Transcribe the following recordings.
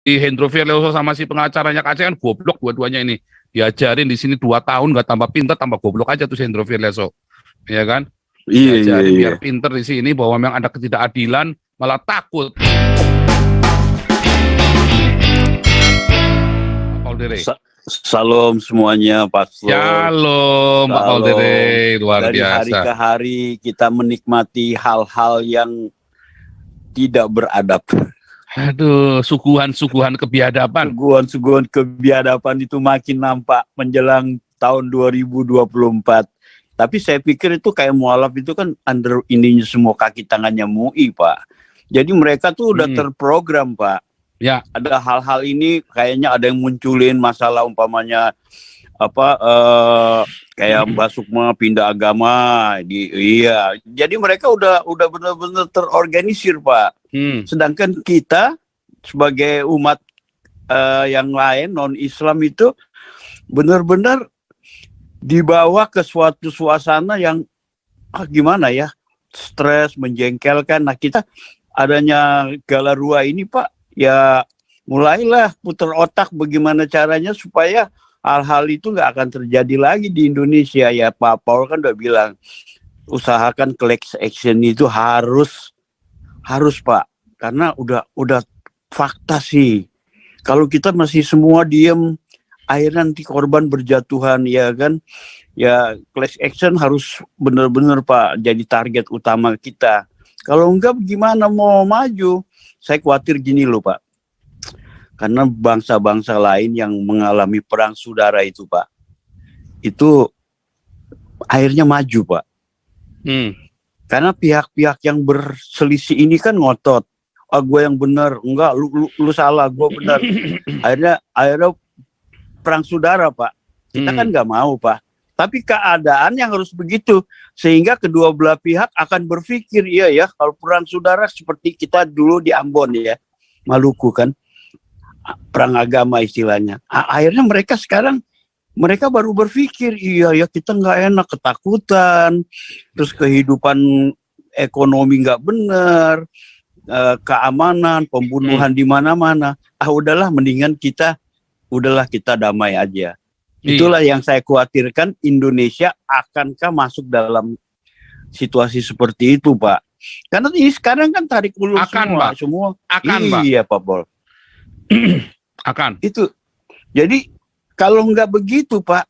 Hendro Fioreso sama si pengacaranya Kak Aceh kan goblok dua-duanya ini. Diajarin di sini 2 tahun nggak tambah pinter, tambah goblok aja tuh si Hendro Fioreso. Ya kan? Diajarin biar pinter di sini bahwa memang ada ketidakadilan, malah takut. Paul Dere. Salam semuanya, Pak Paul. Shalom, Pak Paul Dere, luar Dari biasa. hari ke hari kita menikmati hal-hal yang tidak beradab. Aduh, suguhan-suguhan kebiadaban. Suguhan-suguhan kebiadaban itu makin nampak menjelang tahun 2024. Tapi saya pikir itu kayak mualaf itu kan under ininya semua kaki tangannya MUI, Pak. Jadi mereka tuh udah terprogram, Pak. Ya. Ada hal-hal ini kayaknya ada yang munculin masalah umpamanya kayak Mbak Sukma pindah agama iya. Jadi mereka udah benar-benar terorganisir, Pak. Sedangkan kita sebagai umat yang lain non Islam itu benar-benar dibawa ke suatu suasana yang gimana ya, stres, menjengkelkan. Nah, kita adanya Galarua ini, Pak, ya mulailah putar otak bagaimana caranya supaya hal-hal itu nggak akan terjadi lagi di Indonesia. Ya Pak Paul kan udah bilang, usahakan class action itu harus Pak, karena udah fakta sih. Kalau kita masih semua diem, akhirnya nanti korban berjatuhan, ya kan? Ya class action harus benar-benar, Pak, jadi target utama kita. Kalau enggak gimana mau maju? Saya khawatir gini loh, Pak. Karena bangsa-bangsa lain yang mengalami perang saudara itu, Pak, itu akhirnya maju, Pak. Karena pihak-pihak yang berselisih ini kan ngotot. Gue yang benar, enggak, lu salah, gue benar. akhirnya perang saudara, Pak. Kita kan nggak mau, Pak. Tapi keadaan yang harus begitu, sehingga kedua belah pihak akan berpikir, iya ya, kalau perang saudara seperti kita dulu di Ambon ya, Maluku kan, perang agama istilahnya. Akhirnya mereka baru berpikir, iya ya, kita nggak enak, ketakutan, terus kehidupan ekonomi nggak benar, keamanan, pembunuhan di mana-mana. Udahlah, mendingan kita damai aja. Itulah yang saya khawatirkan, Indonesia akankah masuk dalam situasi seperti itu, Pak? Karena ini sekarang kan tarik ulur semua. Iya, Pak Paul. Akan. Itu. Jadi kalau nggak begitu, Pak,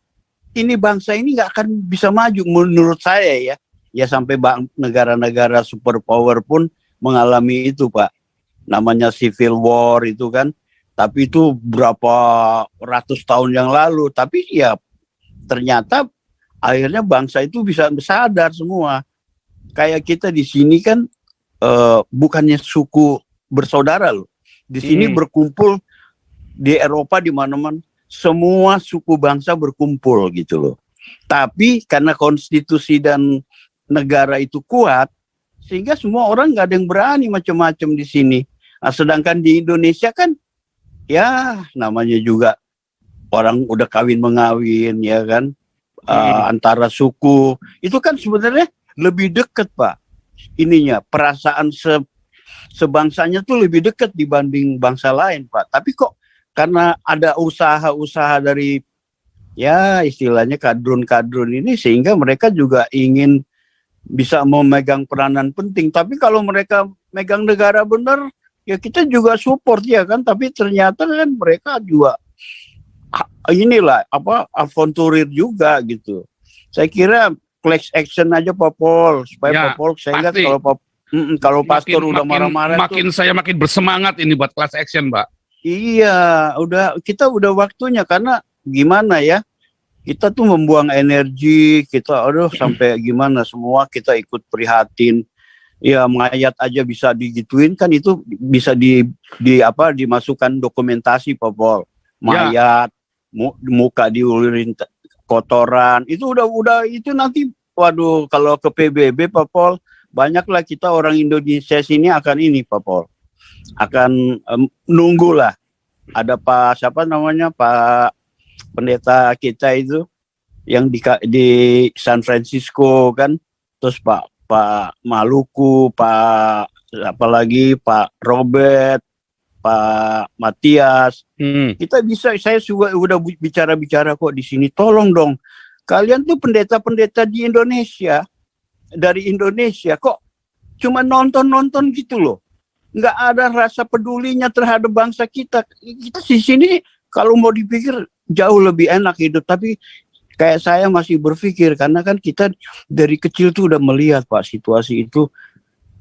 ini bangsa ini nggak akan bisa maju menurut saya ya. Ya sampai negara-negara superpower pun mengalami itu, Pak. Namanya civil war itu kan. Tapi itu berapa ratus tahun yang lalu. Tapi ya ternyata akhirnya bangsa itu bisa sadar semua. Kayak kita di sini kan bukannya suku bersaudara loh. Di sini berkumpul, di Eropa di mana-mana semua suku bangsa berkumpul gitu loh. Tapi karena konstitusi dan negara itu kuat, sehingga semua orang nggak ada yang berani macam-macam di sini. Nah, sedangkan di Indonesia kan ya namanya juga orang udah kawin-mengawin ya kan, antara suku itu kan sebenarnya lebih dekat, Pak, ininya perasaan sebangsanya tuh lebih dekat dibanding bangsa lain, Pak. Tapi kok karena ada usaha-usaha dari ya istilahnya kadrun-kadrun ini, sehingga mereka juga ingin bisa memegang peranan penting. Tapi kalau mereka megang negara benar, ya kita juga support ya kan, tapi ternyata kan mereka juga inilah avanturir juga gitu. Saya kira class action aja, Pak Paul, supaya ya, Pak Paul saya lihat kalau pastor udah marah-marah saya makin bersemangat ini buat class action, Pak. Iya, kita udah waktunya, karena gimana ya? Kita tuh membuang energi, kita sampai gimana semua kita ikut prihatin. Ya mayat aja bisa digituin kan, itu bisa dimasukkan dokumentasi, Pak Paul. Mayat, muka diulurin kotoran, itu udah itu nanti waduh, kalau ke PBB, Pak Paul, banyaklah kita orang Indonesia sini akan ini, Pak Paul. Akan nunggulah ada Pak pendeta kita itu yang di San Francisco kan, terus Pak Maluku, Pak Robert, Pak Matias. Kita bisa, saya juga udah bicara-bicara kok di sini. Tolong dong, kalian tuh pendeta-pendeta di Indonesia, dari Indonesia, kok cuma nonton-nonton gitu loh. Nggak ada rasa pedulinya terhadap bangsa kita. Kita di sini kalau mau dipikir jauh lebih enak hidup, tapi kayak saya masih berpikir, karena kan kita dari kecil tuh udah melihat Pak situasi itu.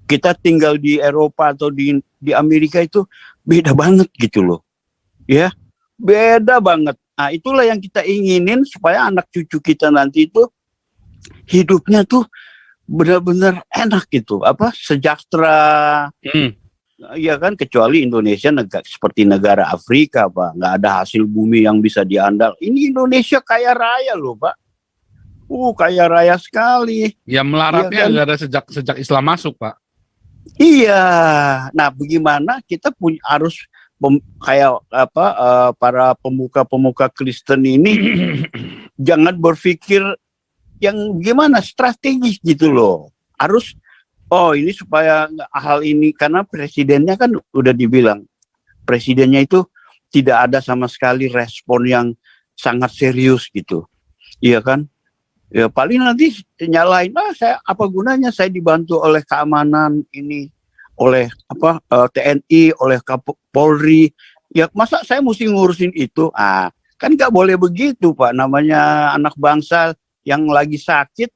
Kita tinggal di Eropa atau di Amerika itu beda banget gitu loh. Ya, beda banget. Nah, itulah yang kita inginin supaya anak cucu kita nanti itu hidupnya tuh benar-benar enak gitu, sejahtera. Ya kan, kecuali Indonesia seperti negara Afrika, Pak, nggak ada hasil bumi yang bisa diandal. Ini Indonesia kaya raya loh, Pak. Kaya raya sekali. Ya melaratnya nggak ada sejak Islam masuk, Pak. Iya. Nah, bagaimana kita harus para pemuka Kristen ini jangan berpikir yang gimana strategis gitu loh. Harus ini supaya hal ini, karena presidennya kan udah dibilang, presidennya itu tidak ada sama sekali respon yang sangat serius gitu. Iya kan? Ya paling nanti nyalain, saya apa gunanya saya dibantu oleh keamanan ini, oleh TNI, oleh Polri. Ya masa saya mesti ngurusin itu? Kan nggak boleh begitu, Pak. Namanya anak bangsa yang lagi sakit,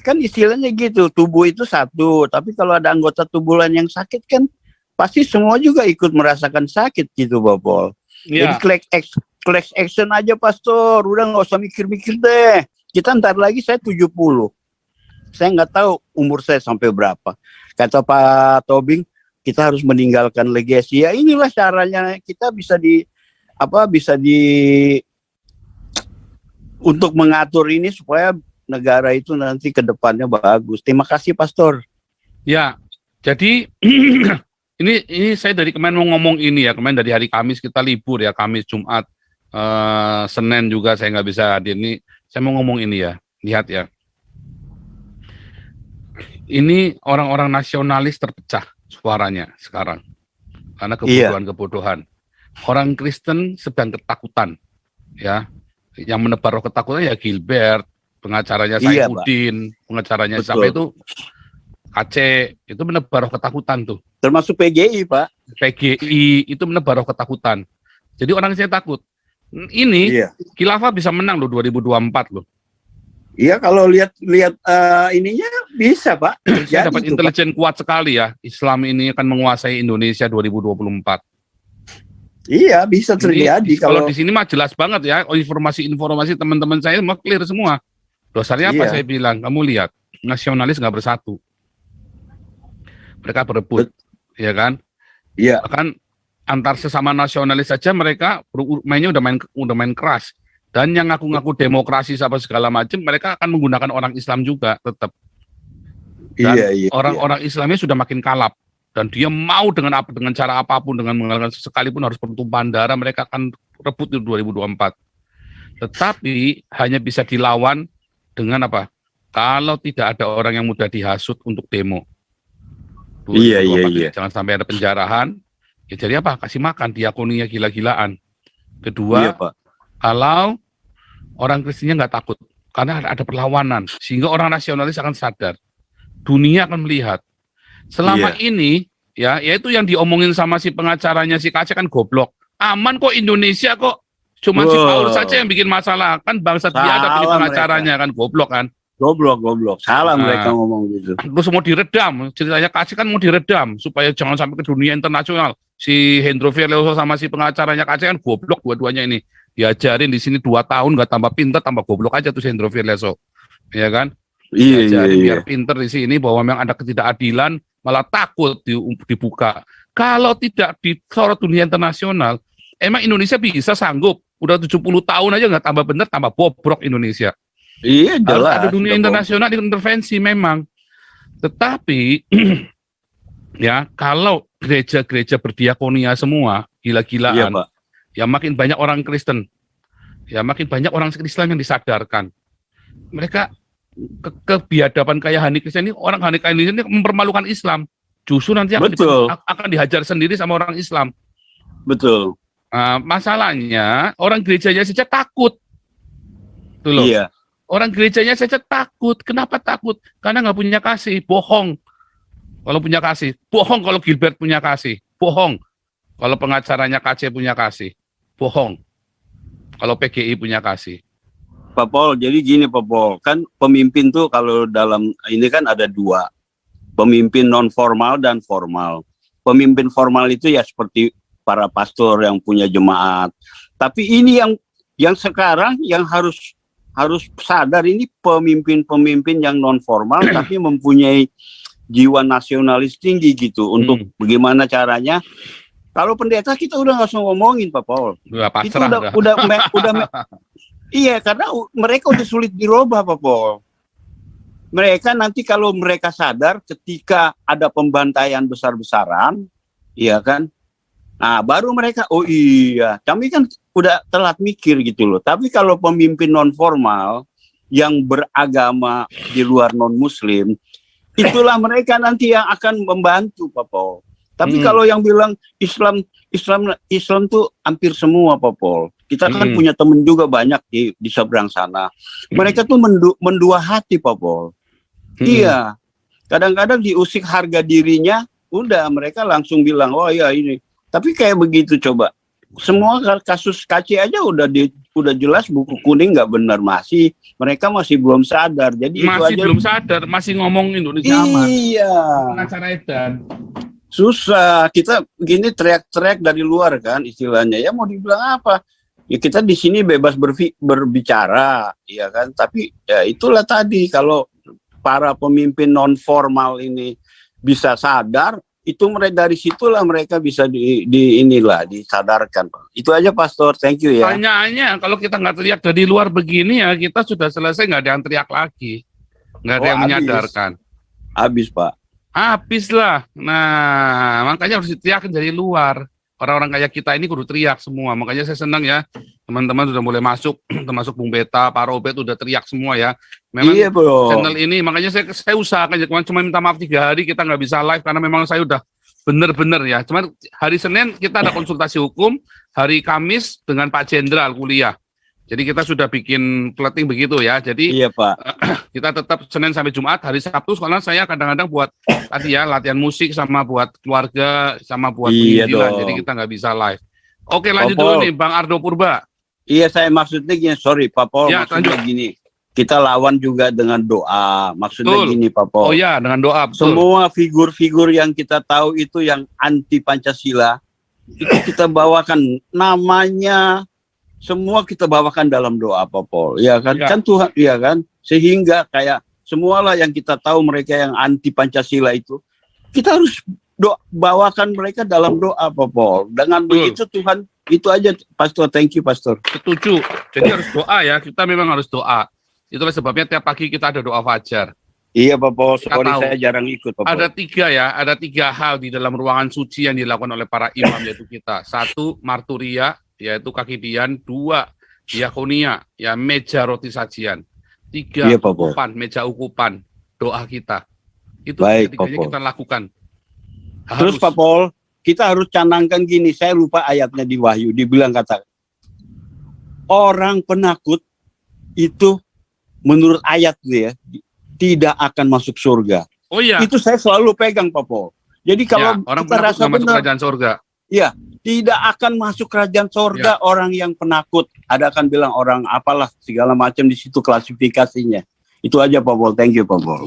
kan istilahnya gitu, tubuh itu satu, tapi kalau ada anggota tubuh lain yang sakit kan pasti semua juga ikut merasakan sakit gitu, Bapak. Jadi class action aja, Pastor. Udah nggak usah mikir-mikir deh. Kita ntar lagi, saya 70. Saya nggak tahu umur saya sampai berapa. Kata Pak Tobing, kita harus meninggalkan legasi. Ya inilah caranya kita bisa untuk mengatur ini supaya negara itu nanti ke depannya bagus. Terima kasih, Pastor. Ya, jadi ini saya dari kemarin mau ngomong ini ya. Kemarin dari hari Kamis kita libur ya, Kamis, Jumat, Senin juga saya nggak bisa hadir. Ini saya mau ngomong ini ya, lihat ya. Ini orang-orang nasionalis terpecah suaranya sekarang karena kebodohan-kebodohan. Orang Kristen sedang ketakutan, ya. Yang menebar roh ketakutan ya Gilbert, pengacaranya Saifuddin, pengacaranya siapa itu Aceh, itu menebar roh ketakutan tuh. Termasuk PGI, Pak. PGI itu menebar roh ketakutan. Jadi orang saya takut. Ini khilafah bisa menang loh 2024 loh. Iya, kalau lihat ininya bisa, Pak. Saya dapat intelijen kuat sekali ya. Islam ini akan menguasai Indonesia 2024. Iya, bisa terjadi. Kalau di sini mah jelas banget ya, informasi-informasi teman-teman saya semua clear semua. Dosanya apa saya bilang? Kamu lihat, nasionalis nggak bersatu. Mereka berebut, ya kan? Iya. Bahkan antar sesama nasionalis saja mereka mainnya udah main keras. Dan yang ngaku-ngaku demokrasi apa segala macam, mereka akan menggunakan orang Islam juga tetap. Dan orang-orang Islamnya sudah makin kalap. Dan dia mau dengan cara apapun, dengan menggunakan sekalipun harus pertumpahan darah, mereka akan rebut di 2024. Tetapi hanya bisa dilawan dengan apa? Kalau tidak ada orang yang mudah dihasut untuk demo. Jangan sampai ada penjarahan. Ya jadi apa? Kasih makan, diakoninya gila-gilaan. Kedua, kalau orang Kristennya nggak takut, karena ada perlawanan, sehingga orang nasionalis akan sadar. Dunia akan melihat. Selama ini, ya itu yang diomongin sama si pengacaranya si Kace kan goblok. Aman kok Indonesia kok. Cuma si Paul saja yang bikin masalah. Kan bangsa biadab ini pengacaranya kan goblok kan. Goblok. Salah mereka ngomong gitu. Terus mau diredam. Ceritanya Kace kan mau diredam supaya jangan sampai ke dunia internasional. Si Hendro Virleoso sama si pengacaranya Kace kan goblok dua-duanya ini. Diajarin di sini 2 tahun nggak tambah pinter, tambah goblok aja tuh si Hendro Virleoso. Ya kan? Diajarin biar pinter di sini bahwa memang ada ketidakadilan, malah takut dibuka. Kalau tidak disorot dunia internasional, emang Indonesia bisa sanggup? Udah 70 tahun aja nggak tambah bener, tambah bobrok Indonesia. Iya, jelas. Ada dunia internasional intervensi memang. Tetapi ya kalau gereja-gereja berdiakonia semua gila-gilaan, ya makin banyak orang Kristen, ya makin banyak orang Islam yang disadarkan. Mereka kebiadaban kayak Hani Kristen ini, orang Hani Kristen ini mempermalukan Islam. Justru nanti akan dihajar sendiri sama orang Islam. Betul. Masalahnya orang gerejanya saja takut. Tuh loh. Iya. Orang gerejanya saja takut. Kenapa takut? Karena nggak punya kasih. Bohong. Kalau punya kasih. Bohong kalau Gilbert punya kasih. Bohong. Kalau pengacaranya KC punya kasih. Bohong. Kalau PGI punya kasih. Pak Pol, jadi gini Pak Pol, kan pemimpin tuh kalau dalam ini kan ada dua. Pemimpin non formal dan formal. Pemimpin formal itu ya seperti para pastor yang punya jemaat. Tapi ini yang sekarang yang harus sadar, ini pemimpin-pemimpin yang non formal tapi mempunyai jiwa nasionalis tinggi gitu untuk bagaimana caranya. Kalau pendeta kita udah nggak usah ngomongin Pak Paul. Itu udah iya, karena mereka udah sulit dirubah Pak Paul. Mereka nanti kalau mereka sadar ketika ada pembantaian besar-besaran, iya kan? Nah, baru mereka, oh iya, kami kan udah telat mikir gitu loh. Tapi kalau pemimpin non formal yang beragama di luar non muslim, itulah mereka nanti yang akan membantu Pak Paul. Tapi kalau yang bilang Islam tuh hampir semua Pak Paul. Kita kan punya temen juga banyak di seberang sana. Mereka tuh mendua hati Pak Paul. Iya. Kadang-kadang diusik harga dirinya, udah mereka langsung bilang, oh iya ini. Tapi kayak begitu coba. Semua kasus KC aja udah jelas buku kuning nggak benar, mereka masih belum sadar. Jadi masih itu aja belum sadar, masih ngomong Indonesia aman. Iya. Pengacara edan. Susah, kita begini teriak-teriak dari luar kan istilahnya. Ya mau dibilang apa? Ya kita di sini bebas berbicara, ya kan. Tapi ya itulah tadi, kalau para pemimpin non formal ini bisa sadar, itu mereka dari situlah mereka bisa disadarkan. Itu aja Pastor, thank you ya. Pertanyaannya, kalau kita nggak teriak dari luar begini ya, kita sudah selesai, nggak ada yang teriak lagi, nggak ada yang menyadarkan. Habis Pak. Habis lah. Nah, makanya harus diteriakin dari luar. Orang-orang kayak kita ini kudu teriak semua. Makanya saya senang ya, teman-teman sudah mulai masuk, termasuk Bung Beta, Pak Robert udah teriak semua ya. Memang iya, channel ini, makanya saya usahakan, cuma minta maaf 3 hari kita nggak bisa live karena memang saya udah bener-bener ya. Cuman hari Senin kita ada konsultasi hukum, hari Kamis dengan Pak Jenderal kuliah. Jadi kita sudah bikin plating begitu ya. Jadi iya Pak. Kita tetap Senin sampai Jumat. Hari Sabtu soalnya saya kadang-kadang buat tadi ya latihan musik sama buat keluarga sama buat penginjilan. Jadi kita nggak bisa live. Oke, lanjut dulu nih Bang Ardo Purba. Iya, saya maksudnya gini, sorry Pak Paul, ya, maksudnya gini. Kita lawan juga dengan doa. Maksudnya gini Pak Paul. Oh iya, dengan doa. Betul. Semua figur-figur yang kita tahu itu yang anti Pancasila, itu kita bawakan namanya, semua kita bawakan dalam doa Pak Paul. Ya kan? Ya. Kan Tuhan, ya kan? Sehingga kayak semualah yang kita tahu mereka yang anti Pancasila itu, kita harus bawakan mereka dalam doa Pak Paul. Dengan begitu Tuhan, itu aja Pastor, thank you Pastor. Setuju. Jadi harus doa ya, kita memang harus doa. Itulah sebabnya tiap pagi kita ada doa fajar. Iya Pak Paul, sorry saya jarang ikut Pak Paul. Ada 3 ya, ada 3 hal di dalam ruangan suci yang dilakukan oleh para imam, yaitu kita. 1, marturia, yaitu kaki dian. 2, diakonia, ya meja roti sajian. 3, iya, ukupan, meja ukupan, doa kita. Itu ketiganya kita lakukan. Terus Pak Paul, kita harus canangkan gini, saya lupa ayatnya di Wahyu, dibilang kata, orang penakut itu menurut ayat ya, tidak akan masuk surga. Oh iya. Itu saya selalu pegang Pak Paul. Jadi kalau ya, orang kita rasa masuk kerajaan surga. Iya, tidak akan masuk kerajaan surga orang yang penakut. Ada akan bilang orang apalah segala macam di situ klasifikasinya. Itu aja Pak Paul. Thank you Pak Paul.